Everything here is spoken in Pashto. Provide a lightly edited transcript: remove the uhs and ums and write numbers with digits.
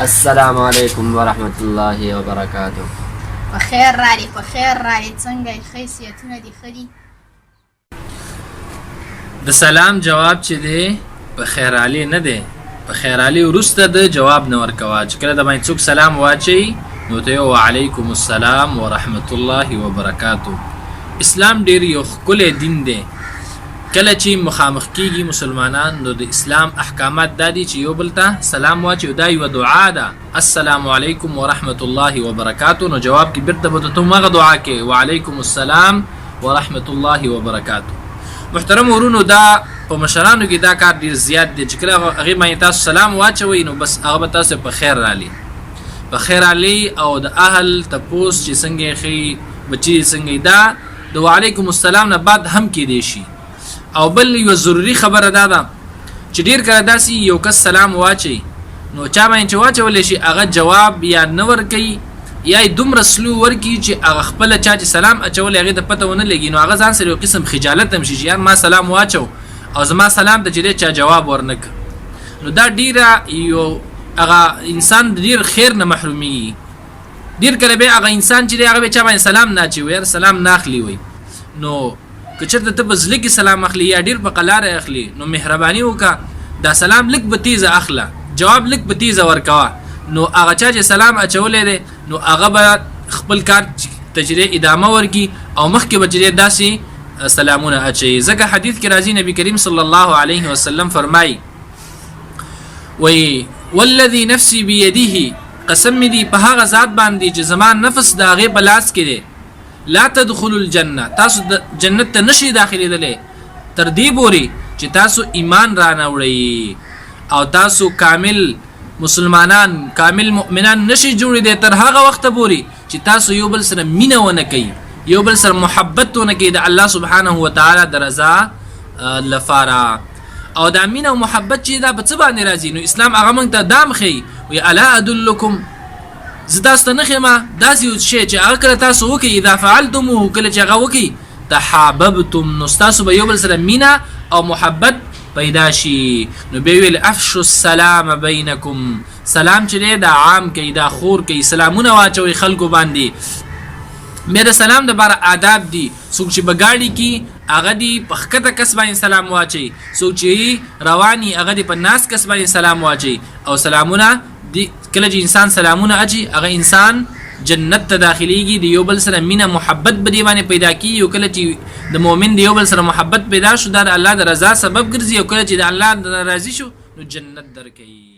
السلام علیکم ورحمۃ اللہ وبرکاتہ. په خیر رالی څنګه یې ښه صحتونه دي ښه دي؟ د سلام جواب چې دی په خیر علي نه دی، په خیر علي وروسته د جواب نه ورکوه. چې کله د باندې څوک سلام واچوي نو ته یې وعلیکم السلام ورحمت الله وبرکاتہ. اسلام ډېر یو ښکلی دین دی. کله چې مخامخ کېږي مسلمانان نو د اسلام احکامات دا دي چې یو بل ته سلام واچوي. دا یوه دعا ده، السلام علیکم ورحمت الله وبرکاتہ. نو جواب کې بیرته به ته همغه دعا کې وعلیکم السلام ورحمت الله وبرکاتہ. محترم ورونو، دا په مشرانو کې دا کار ډېر زیات دی چې کله هغې باندې تاسو سلام واچوئ نو بس هغه به تاسو په خیر رالي، په خیر رالي. او د اهل تپوس چې څنګه یې ښي بچي څنګه یې، دا د وعلیکم السلام نه بعد هم کېدی شي. او بل یو ضروري خبره دا ده چې ډېر کله داسې یو کس سلام واچوي نو چا باندې چې واچولی شي هغه جواب یا نه ورکوي یا یې دومره سلو ورکړي چې هغه خپله چا چې سلام اچولی هغې ته پته ونه لګي، نو هغه ځان سره یو قسم خجالت هم شي چې یار ما سلام واچو او زما سلام ته چې دی چا جواب ورنکړه. نو دا ډېره یو هغه انسان د ډېر خیر نه محرومیږي. ډېر کله بیا هغه انسان چې دی هغه بیا چا باندې سلام نه اچوي، یار سلام نه اخلي وایي. نو که چېرته ته په زړه کې سلام اخلي یا ډېر په قلاره اخلي نو مهرباني وکړه دا سلام لږ به تیزه اخله، جواب لږ به تیزه ورکوه. نو هغه چا چې سلام اچولی دی نو هغه به خپل کار ته چې دی ادامه ورکړي او مخکې به چې دی داسې سلامونه اچوي. ځکه حدیث کې راځي نبی کریم صلی الله علیه وسلم فرمایي وایي والذي نفسي بيده، قسم می دی په هغه ذات باندې چې زما نفس د هغې په لاس کې دی، لا تدخلوا الجنه، تاسو د جنت ته نشئ داخلېدلی تر دې پورې چې تاسو ایمان رانوړئ او تاسو کامل مسلمانان کامل مؤمنان نشئ جوړېدی تر هغه وخته پورې چې تاسو یو بل سره مینه ونه کوئ، یو بل سره محبت ونه کوئ د الله سبحانه وتعالی د رضا لپاره. او دا مینه او محبت چې دا په څه باندې راځي نو اسلام هغه موږ ته دا مښیي وایي الا ادلکم، زه تاسو ته نه ښیم داسې یو شی چې هغه کله تاسو وکړئ اذا فعلتموه، کله چې هغه وکړئ تحاببتم، نو ستاسو به یو بل سره مینه او محبت پیدا شي. نو بیا ویل افشوا السلام بینکم، سلام چې دی دا عام کوي، دا خور کوي، سلامونه واچوئ خلکو باندې. بیا د سلام دپاره آداب دي. څوک چې به ګاډي کې هغه دي په ښکته کس باندې سلام واچوي، څوک چې رواني هغه دي په ناست کس باندې سلام واچوي. او سلامونه کله چې انسان سلامونه اچي هغه انسان جنت ته داخليږي، د یو بل سره مینه محبت به دې باندې پیدا کېږي. او کله چې د مؤمن د یو بل سره محبت پیدا شو دا د الله د رضا سبب ګرځي، او کله چې د الله راضي شو نو جنت درکوي.